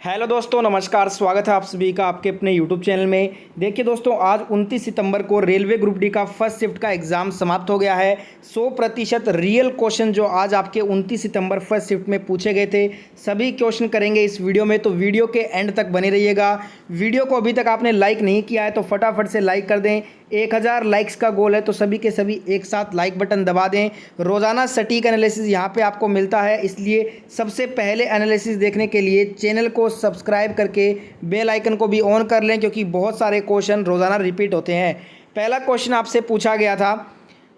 Hello दोस्तों, नमस्कार। स्वागत है आप सभी का आपके अपने यूट्यूब चैनल में। देखिए दोस्तों, आज 29 सितंबर को रेलवे ग्रुप डी का फर्स्ट शिफ्ट का एग्ज़ाम समाप्त हो गया है। 100% रियल क्वेश्चन जो आज आपके 29 सितंबर फर्स्ट शिफ्ट में पूछे गए थे, सभी क्वेश्चन करेंगे इस वीडियो में, तो वीडियो के एंड तक बने रहिएगा। वीडियो को अभी तक आपने लाइक नहीं किया है तो फटाफट से लाइक कर दें। 1000 लाइक्स का गोल है तो सभी के सभी एक साथ लाइक बटन दबा दें। रोज़ाना सटीक एनालिसिस यहाँ पे आपको मिलता है, इसलिए सबसे पहले एनालिसिस देखने के लिए चैनल को सब्सक्राइब करके बेल आइकन को भी ऑन कर लें, क्योंकि बहुत सारे क्वेश्चन रोज़ाना रिपीट होते हैं। पहला क्वेश्चन आपसे पूछा गया था,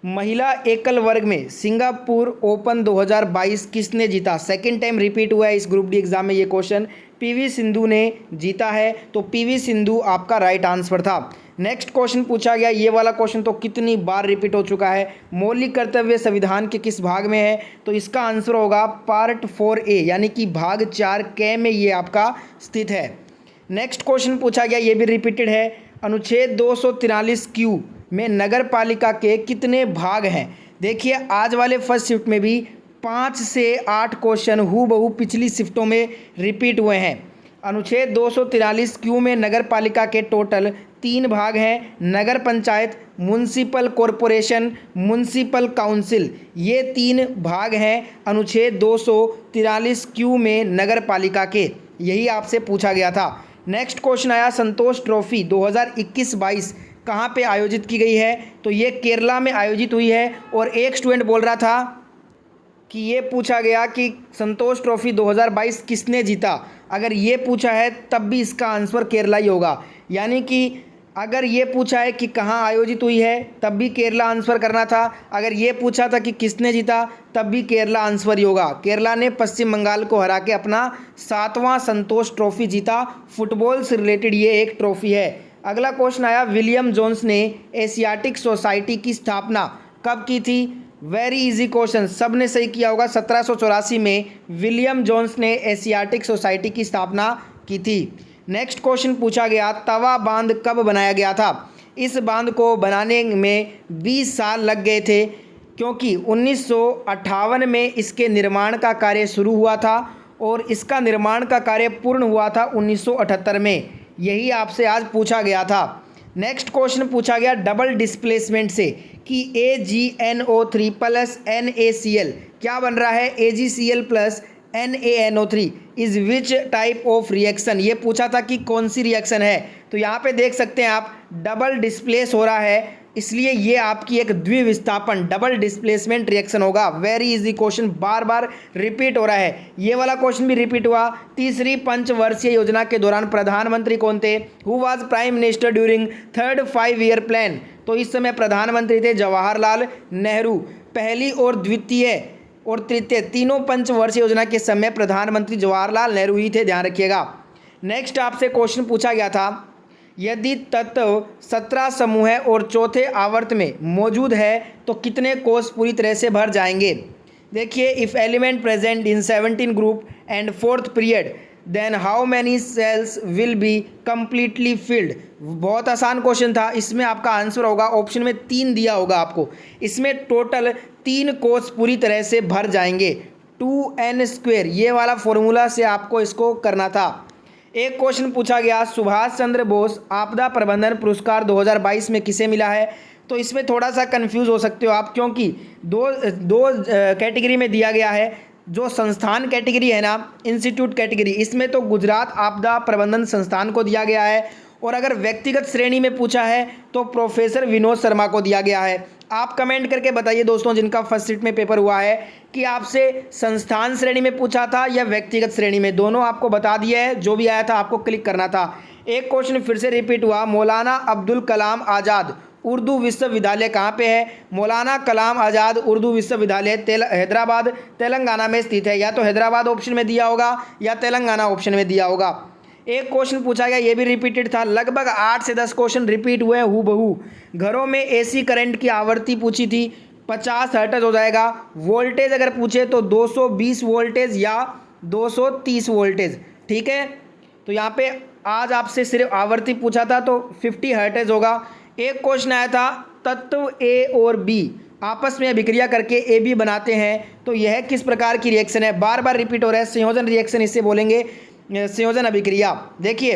महिला एकल वर्ग में सिंगापुर ओपन 2022 किसने जीता। सेकेंड टाइम रिपीट हुआ है इस ग्रुप डी एग्जाम में ये क्वेश्चन। पीवी सिंधु ने जीता है, तो पीवी सिंधु आपका राइट आंसर था। नेक्स्ट क्वेश्चन पूछा गया, ये वाला क्वेश्चन तो कितनी बार रिपीट हो चुका है। मौलिक कर्तव्य संविधान के किस भाग में है, तो इसका आंसर होगा पार्ट 4A यानी कि भाग 4K में ये आपका स्थित है। नेक्स्ट क्वेश्चन पूछा गया, ये भी रिपीटेड है, अनुच्छेद 243Q में नगर पालिका के कितने भाग हैं। देखिए आज वाले फर्स्ट शिफ्ट में भी 5 से 8 क्वेश्चन हूबहू पिछली शिफ्टों में रिपीट हुए हैं। अनुच्छेद 243Q में नगर पालिका के टोटल 3 भाग हैं, नगर panchayat, municipal corporation, municipal council, ये 3 भाग हैं अनुच्छेद 243Q में नगर पालिका के। यही आपसे पूछा गया था। नेक्स्ट क्वेश्चन आया, संतोष ट्रॉफी 2021-22 कहाँ पे आयोजित की गई है, तो ये केरला में आयोजित हुई है। और एक स्टूडेंट बोल रहा था कि ये पूछा गया कि संतोष ट्रॉफी 2022 किसने जीता। अगर ये पूछा है तब भी इसका आंसर केरला ही होगा, यानी कि अगर ये पूछा है कि कहाँ आयोजित हुई है तब भी केरला आंसर करना था। अगर ये पूछा था कि किसने जीता तब भी केरला आंसर ही होगा। केरला ने पश्चिम बंगाल को हरा के अपना 7वां संतोष ट्रॉफी जीता। फुटबॉल से रिलेटेड ये एक ट्रॉफी है। अगला क्वेश्चन आया, विलियम जोन्स ने एशियाटिक सोसाइटी की स्थापना कब की थी। वेरी इजी क्वेश्चन, सब ने सही किया होगा। 1784 में विलियम जोन्स ने एशियाटिक सोसाइटी की स्थापना की थी। नेक्स्ट क्वेश्चन पूछा गया, तवा बांध कब बनाया गया था। इस बांध को बनाने में 20 साल लग गए थे, क्योंकि 1958 में इसके निर्माण का कार्य शुरू हुआ था और इसका निर्माण का कार्य पूर्ण हुआ था 1978 में। यही आपसे आज पूछा गया था। नेक्स्ट क्वेश्चन पूछा गया डबल डिस्प्लेसमेंट से कि AgNO3 प्लस NaCl क्या बन रहा है। AgCl plus NaNO3 is which type of reaction. ये पूछा था कि कौन सी रिएक्शन है, तो यहाँ पे देख सकते हैं आप डबल डिस्प्लेस हो रहा है, इसलिए ये आपकी एक द्विविस्थापन डबल डिस्प्लेसमेंट रिएक्शन होगा। वेरी इजी क्वेश्चन, बार बार रिपीट हो रहा है। ये वाला क्वेश्चन भी रिपीट हुआ। तीसरी पंचवर्षीय योजना के दौरान प्रधानमंत्री कौन थे। Who was prime minister during third 5 year plan, तो इस समय प्रधानमंत्री थे जवाहरलाल नेहरू। पहली और द्वितीय और तृतीय तीनों पंचवर्षीय योजना के समय प्रधानमंत्री जवाहरलाल नेहरू ही थे, ध्यान रखिएगा। नेक्स्ट आपसे क्वेश्चन पूछा गया था, यदि तत्व 17 समूह है और चौथे आवर्त में मौजूद है तो कितने कोष पूरी तरह से भर जाएंगे। देखिए, if element present in 17 group and 4th period then how many cells will be completely filled. बहुत आसान क्वेश्चन था, इसमें आपका आंसर होगा ऑप्शन में 3 दिया होगा आपको। इसमें टोटल 3 कोष पूरी तरह से भर जाएंगे। 2n², ये वाला फॉर्मूला से आपको इसको करना था। एक क्वेश्चन पूछा गया, सुभाष चंद्र बोस आपदा प्रबंधन पुरस्कार 2022 में किसे मिला है। तो इसमें थोड़ा सा कंफ्यूज हो सकते हो आप, क्योंकि दो कैटेगरी में दिया गया है। जो संस्थान कैटेगरी है ना, इंस्टीट्यूट कैटेगरी, इसमें तो गुजरात आपदा प्रबंधन संस्थान को दिया गया है, और अगर व्यक्तिगत श्रेणी में पूछा है तो प्रोफेसर विनोद शर्मा को दिया गया है। आप कमेंट करके बताइए दोस्तों, जिनका फर्स्ट शिफ्ट में पेपर हुआ है, कि आपसे संस्थान श्रेणी में पूछा था या व्यक्तिगत श्रेणी में। दोनों आपको बता दिया है, जो भी आया था आपको क्लिक करना था। एक क्वेश्चन फिर से रिपीट हुआ, मौलाना अब्दुल कलाम आज़ाद उर्दू विश्वविद्यालय कहाँ पे है। मौलाना कलाम आज़ाद उर्दू विश्वविद्यालय हैदराबाद तेलंगाना में स्थित है। या तो हैदराबाद ऑप्शन में दिया होगा या तेलंगाना ऑप्शन में दिया होगा। एक क्वेश्चन पूछा गया, ये भी रिपीटेड था। लगभग 8 से 10 क्वेश्चन रिपीट हुए हैं हूबहू। घरों में AC करंट की आवृत्ति पूछी थी, 50 हर्ट्ज हो जाएगा। वोल्टेज अगर पूछे तो 220 वोल्टेज या 230 वोल्टेज, ठीक है। तो यहाँ पे आज आपसे सिर्फ आवृत्ति पूछा था तो 50 हर्ट्ज होगा। एक क्वेश्चन आया था, तत्व A और B आपस में अभिक्रिया करके AB बनाते हैं, तो यह किस प्रकार की रिएक्शन है। बार बार रिपीट हो रहा है, संयोजन रिएक्शन इसे बोलेंगे। संयोजन अभिक्रिया। देखिए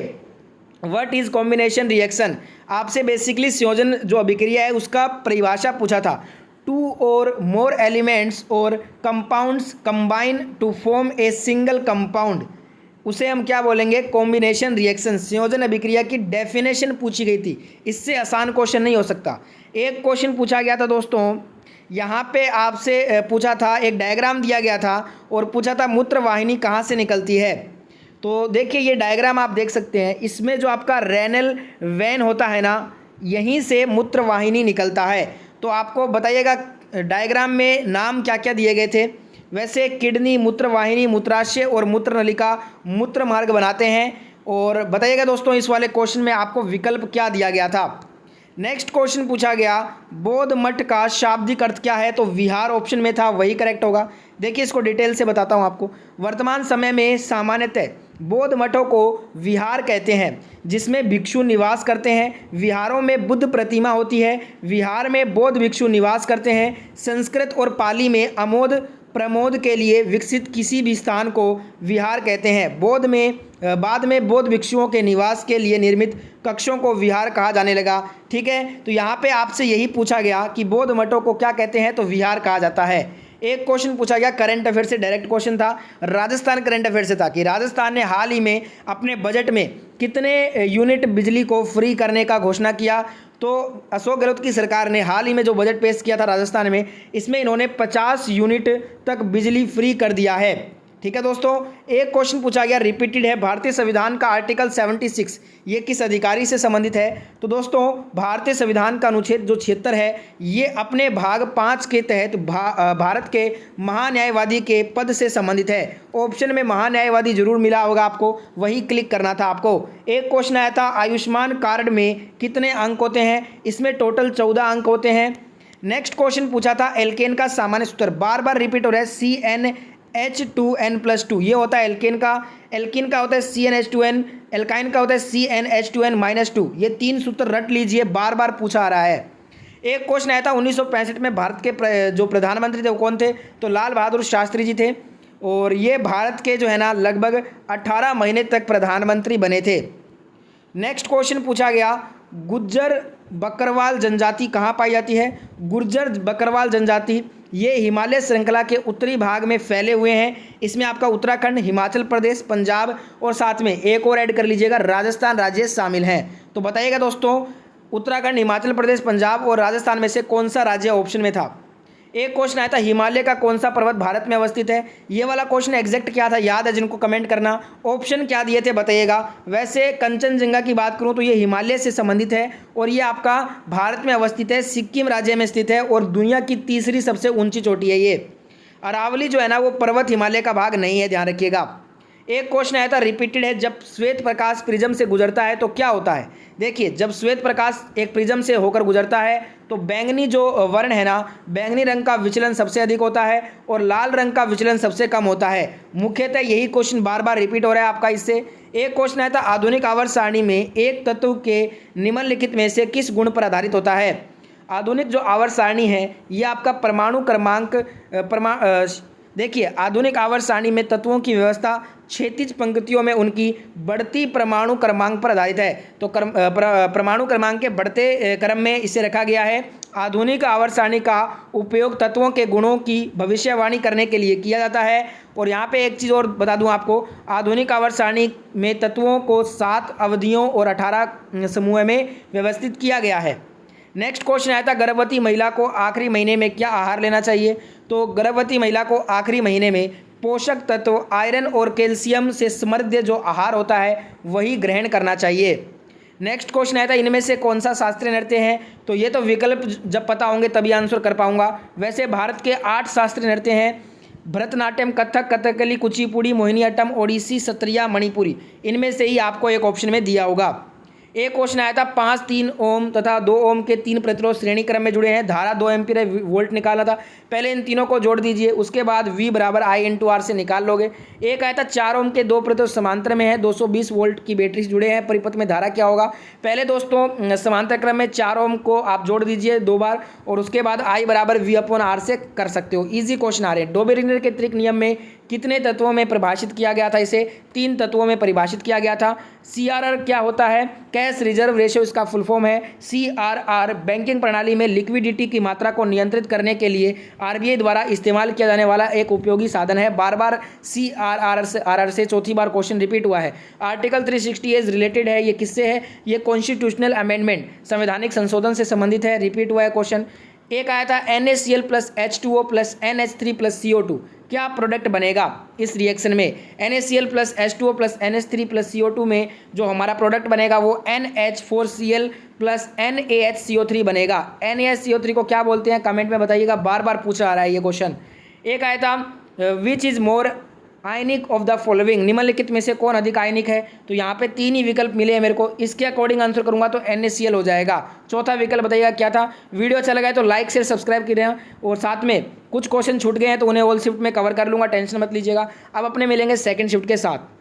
व्हाट इज कॉम्बिनेशन रिएक्शन, आपसे बेसिकली संयोजन जो अभिक्रिया है उसका परिभाषा पूछा था। Two or more elements or compounds combine to form a single compound, उसे हम क्या बोलेंगे, कॉम्बिनेशन रिएक्शन। संयोजन अभिक्रिया की डेफिनेशन पूछी गई थी, इससे आसान क्वेश्चन नहीं हो सकता। एक क्वेश्चन पूछा गया था दोस्तों, यहाँ पे आपसे पूछा था, एक डायग्राम दिया गया था और पूछा था मूत्र वाहिनी कहाँ से निकलती है। तो देखिए ये डायग्राम आप देख सकते हैं, इसमें जो आपका रेनल वेन होता है ना, यहीं से मूत्र वाहिनी निकलता है। तो आपको बताइएगा डायग्राम में नाम क्या क्या दिए गए थे। वैसे किडनी, मूत्र वाहिनी, मूत्राशय और मूत्र नलिका मूत्र मार्ग बनाते हैं। और बताइएगा दोस्तों इस वाले क्वेश्चन में आपको विकल्प क्या दिया गया था। नेक्स्ट क्वेश्चन पूछा गया बौद्ध मठ का शाब्दिक अर्थ क्या है, तो विहार ऑप्शन में था, वही करेक्ट होगा। देखिए इसको डिटेल से बताता हूँ आपको। वर्तमान समय में सामान्यतः बौद्ध मठों को विहार कहते हैं, जिसमें भिक्षु निवास करते हैं। विहारों में बुद्ध प्रतिमा होती है। विहार में बौद्ध भिक्षु निवास करते हैं। संस्कृत और पाली में आमोद प्रमोद के लिए विकसित किसी भी स्थान को विहार कहते हैं। बाद में बौद्ध भिक्षुओं के निवास के लिए निर्मित कक्षों को विहार कहा जाने लगा। ठीक है, तो यहाँ पे आपसे यही पूछा गया कि बौद्ध मठों को क्या कहते हैं, तो विहार कहा जाता है। एक क्वेश्चन पूछा गया करंट अफेयर से, डायरेक्ट क्वेश्चन था, राजस्थान करंट अफेयर से था कि राजस्थान ने हाल ही में अपने बजट में कितने यूनिट बिजली को फ्री करने का घोषणा किया। तो अशोक गहलोत की सरकार ने हाल ही में जो बजट पेश किया था राजस्थान में, इसमें इन्होंने 50 यूनिट तक बिजली फ्री कर दिया है। ठीक है दोस्तों, एक क्वेश्चन पूछा गया रिपीटेड है, भारतीय संविधान का आर्टिकल 76 ये किस अधिकारी से संबंधित है। तो दोस्तों भारतीय संविधान का अनुच्छेद जो 76 है, ये अपने भाग 5 के तहत भारत के महान्यायवादी के पद से संबंधित है। ऑप्शन में महान्यायवादी जरूर मिला होगा आपको, वही क्लिक करना था आपको। एक क्वेश्चन आया था आयुष्मान कार्ड में कितने अंक होते हैं, इसमें टोटल 14 अंक होते हैं। नेक्स्ट क्वेश्चन पूछा था एल्केन का सामान्य सूत्र, बार बार रिपीट हो रहा है, CnH2n+2, ये होता है एल्केन का। एल्किन का होता है CnH2n, एल्काइन का होता है CnH2n-2। ये 3 सूत्र रट लीजिए, बार बार पूछा आ रहा है। एक क्वेश्चन आया था 1965 में भारत के जो प्रधानमंत्री थे वो कौन थे, तो लाल बहादुर शास्त्री जी थे। और ये भारत के जो है ना लगभग 18 महीने तक प्रधानमंत्री बने थे। नेक्स्ट क्वेश्चन पूछा गया गुज्जर बकरवाल जनजाति कहाँ पाई जाती है। गुर्जर बकरवाल जनजाति ये हिमालय श्रृंखला के उत्तरी भाग में फैले हुए हैं। इसमें आपका उत्तराखंड, हिमाचल प्रदेश, पंजाब और साथ में एक और ऐड कर लीजिएगा राजस्थान राज्य शामिल हैं। तो बताइएगा दोस्तों उत्तराखंड, हिमाचल प्रदेश, पंजाब और राजस्थान में से कौन सा राज्य ऑप्शन में था। एक क्वेश्चन आया था हिमालय का कौन सा पर्वत भारत में अवस्थित है। ये वाला क्वेश्चन एग्जैक्ट क्या था याद है जिनको कमेंट करना। ऑप्शन क्या दिए थे बताइएगा। वैसे कंचनजंगा की बात करूं तो ये हिमालय से संबंधित है और ये आपका भारत में अवस्थित है, सिक्किम राज्य में स्थित है और दुनिया की तीसरी सबसे ऊंची चोटी है ये। अरावली जो है ना वो पर्वत हिमालय का भाग नहीं है, ध्यान रखिएगा। एक क्वेश्चन आया था रिपीटेड है, जब श्वेत प्रकाश प्रिज्म से गुजरता है तो क्या होता है। देखिए जब श्वेत प्रकाश एक प्रिज्म से होकर गुजरता है तो बैंगनी जो वर्ण है ना, बैंगनी रंग का विचलन सबसे अधिक होता है और लाल रंग का विचलन सबसे कम होता है। मुख्यतः यही क्वेश्चन बार बार रिपीट हो रहा है आपका इससे। एक क्वेश्चन आया था आधुनिक आवर्त सारणी में एक तत्व के निम्नलिखित में से किस गुण पर आधारित होता है। आधुनिक जो आवर्त सारणी है ये आपका परमाणु क्रमांक देखिए आधुनिक आवर्त सारणी में तत्वों की व्यवस्था क्षैतिज पंक्तियों में उनकी बढ़ती परमाणु क्रमांक पर आधारित है। तो परमाणु क्रमांक के बढ़ते क्रम में इसे रखा गया है। आधुनिक आवर्त सारणी का उपयोग तत्वों के गुणों की भविष्यवाणी करने के लिए किया जाता है। और यहाँ पे एक चीज़ और बता दूँ आपको, आधुनिक आवर्त सारणी में तत्वों को 7 अवधियों और 18 समूह में व्यवस्थित किया गया है। नेक्स्ट क्वेश्चन आया था गर्भवती महिला को आखिरी महीने में क्या आहार लेना चाहिए। तो गर्भवती महिला को आखिरी महीने में पोषक तत्व आयरन और कैल्शियम से समृद्ध जो आहार होता है वही ग्रहण करना चाहिए। नेक्स्ट क्वेश्चन आया था इनमें से कौन सा शास्त्रीय नृत्य है। तो ये तो विकल्प जब पता होंगे तभी आंसर कर पाऊंगा। वैसे भारत के 8 शास्त्रीय नृत्य हैं, भरतनाट्यम, कथक, कथकली, कुचिपुड़ी, मोहिनीअट्टम, ओडिसी, सत्रिया, मणिपुरी। इनमें से ही आपको एक ऑप्शन में दिया होगा। एक क्वेश्चन आया था 5, 3 ओम तथा 2 ओम के 3 प्रतिरोध श्रेणी क्रम में जुड़े हैं, धारा 2 एम्पीयर वोल्ट निकाला था। पहले इन तीनों को जोड़ दीजिए, उसके बाद V = I × R से निकाल लोगे। एक आया था 4 ओम के 2 प्रतिरोध समांतर में है, 220 वोल्ट की बैटरी से जुड़े हैं, परिपथ में धारा क्या होगा। पहले दोस्तों समांतर क्रम में 4 ओम को आप जोड़ दीजिए 2 बार और उसके बाद I = V/R से कर सकते हो। ईजी क्वेश्चन आ रहे हैं। डोबेरिनर के त्रिक नियम में कितने तत्वों में परिभाषित किया गया था इसे? 3 तत्वों में परिभाषित किया गया था। CRR क्या होता है? कैश रिजर्व रेशियो इसका फुल फॉर्म है। CRR बैंकिंग प्रणाली में लिक्विडिटी की मात्रा को नियंत्रित करने के लिए RBI द्वारा इस्तेमाल किया जाने वाला एक उपयोगी साधन है। बार बार CRR से चौथी बार क्वेश्चन रिपीट हुआ है। आर्टिकल 360 एज रिलेटेड है, ये किससे है? ये कॉन्स्टिट्यूशनल अमेंडमेंट संवैधानिक संशोधन से संबंधित है। रिपीट हुआ है क्वेश्चन। एक आया था NaCl plus H2O plus NH3 plus CO2, क्या प्रोडक्ट बनेगा इस रिएक्शन में? NaCl plus H2O plus NH3 plus CO2 में जो हमारा प्रोडक्ट बनेगा वो NH4Cl प्लस NaHCO3 बनेगा। NaHCO3 को क्या बोलते हैं कमेंट में बताइएगा, बार बार पूछा आ रहा है ये क्वेश्चन। एक आया था which is more ionic of the following, निम्नलिखित में से कौन अधिक आयनिक है? तो यहाँ पे 3 ही विकल्प मिले हैं मेरे को, इसके अकॉर्डिंग आंसर करूंगा तो NaCl हो जाएगा। चौथा विकल्प बताइएगा क्या था। वीडियो अच्छा लगा है तो लाइक शेयर सब्सक्राइब करें, और साथ में कुछ क्वेश्चन छूट गए हैं तो उन्हें ऑल शिफ्ट में कवर कर लूंगा, टेंशन मत लीजिएगा। अब अपने मिलेंगे सेकंड शिफ्ट के साथ।